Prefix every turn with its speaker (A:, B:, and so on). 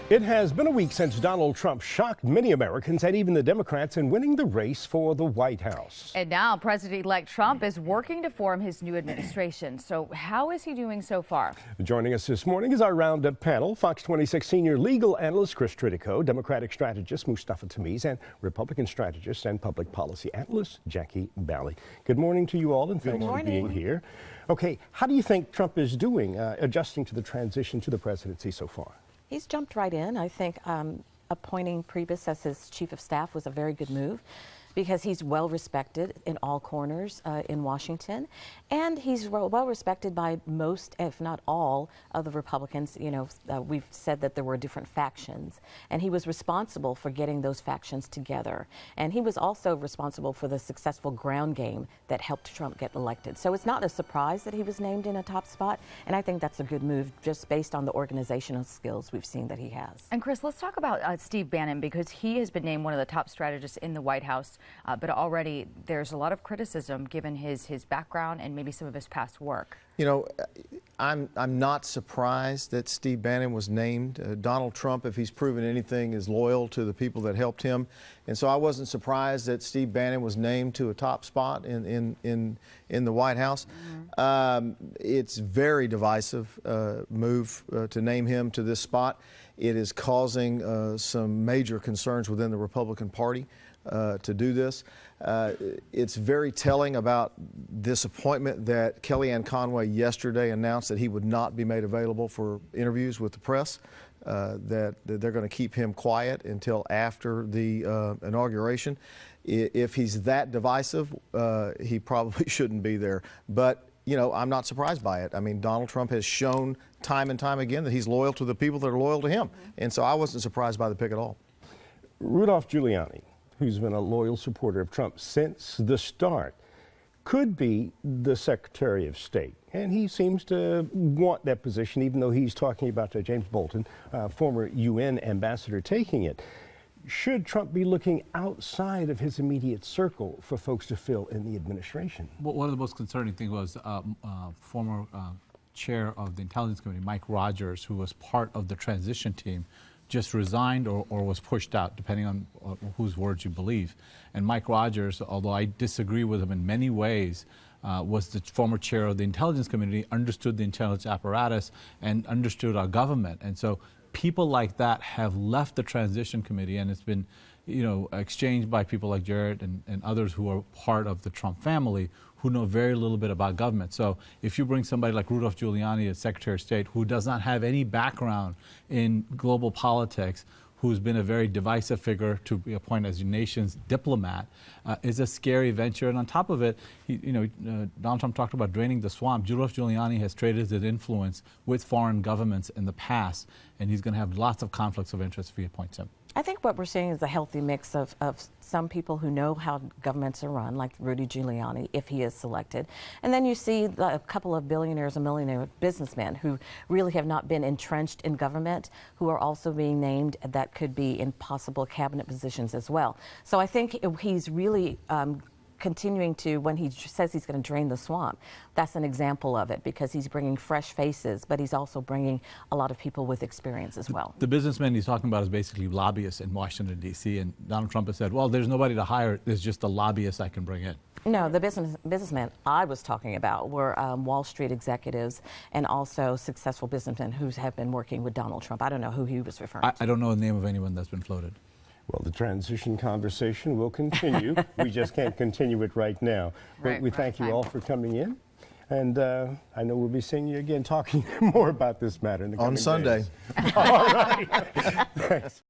A: It has been a week since Donald Trump shocked many Americans and even the Democrats in winning the race for the White House.
B: And now President-elect Trump is working to form his new administration. So how is he doing so far?
A: Joining us this morning is our roundup panel, Fox 26 senior legal analyst Chris Tritico, Democratic strategist Mustafa Tamiz, and Republican strategist and public policy analyst Jackie Bally. Good morning to you all, and thanks for being here. Okay, how do you think Trump is doing adjusting to the transition to the presidency so far?
C: He's jumped right in. I think appointing Priebus as his chief of staff was a very good move because he's well respected in all corners in Washington, and he's well respected by most, if not all, of the Republicans. You know, we've said that there were different factions, and he was responsible for getting those factions together. And he was also responsible for the successful ground game that helped Trump get elected. So it's not a surprise that he was named in a top spot, and I think that's a good move just based on the organizational skills we've seen that he has.
B: And Chris, let's talk about Steve Bannon, because he has been named one of the top strategists in the White House. But already there's a lot of criticism given his background and maybe some of his past work.
D: You know, I'm not surprised that Steve Bannon was named. Donald Trump, if he's proven anything, is loyal to the people that helped him. And so I wasn't surprised that Steve Bannon was named to a top spot in the White House. It's very divisive move to name him to this spot. It is causing some major concerns within the Republican Party to do this. It's very telling about this appointment that Kellyanne Conway yesterday announced that he would not be made available for interviews with the press, that they're going to keep him quiet until after the inauguration. If he's that divisive, he probably shouldn't be there. But you know, I'm not surprised by it. I mean, Donald Trump has shown time and time again that he's loyal to the people that are loyal to him. And so I wasn't surprised by the pick at all.
A: Rudy Guillani, who's been a loyal supporter of Trump since the start, could be the Secretary of State. And he seems to want that position, even though he's talking about James Bolton, former UN ambassador, taking it. Should Trump be looking outside of his immediate circle for folks to fill in the administration?
E: Well, one of the most concerning things was former chair of the Intelligence Committee, Mike Rogers, who was part of the transition team, just resigned or was pushed out, depending on whose words you believe. And Mike Rogers, although I disagree with him in many ways, was the former chair of the Intelligence Committee, understood the intelligence apparatus and understood our government. And so people like that have left the transition committee, and it's been, you know, exchanged by people like Jared and others who are part of the Trump family, who know very little bit about government. So if you bring somebody like Rudy Guillani as Secretary of State, who does not have any background in global politics, who's been a very divisive figure to be appointed as your nation's diplomat, is a scary venture. And on top of it, Donald Trump talked about draining the swamp. Rudy Guillani has traded his influence with foreign governments in the past, and he's going to have lots of conflicts of interest if he appoints him.
C: I think what we're seeing is a healthy mix of some people who know how governments are run, like Rudy Guillani, if he is selected. And then you see a couple of billionaires and millionaire businessmen who really have not been entrenched in government, who are also being named that could be in possible cabinet positions as well. So I think he's really continuing to, when he says he's going to drain the swamp, that's an example of it, because he's bringing fresh faces, but he's also bringing a lot of people with experience as well.
E: The businessmen he's talking about is basically lobbyists in Washington, D.C., and Donald Trump has said, well, there's nobody to hire, there's just a lobbyist I can bring in.
C: No, the businessmen I was talking about were Wall Street executives and also successful businessmen who have been working with Donald Trump. I don't know who he was referring to.
E: I don't know the name of anyone that's been floated.
A: Well, the transition conversation will continue. We just can't continue it right now. But we thank you all for coming in. And I know we'll be seeing you again talking more about this matter in the coming days.
D: On Sunday.
A: All right. Thanks.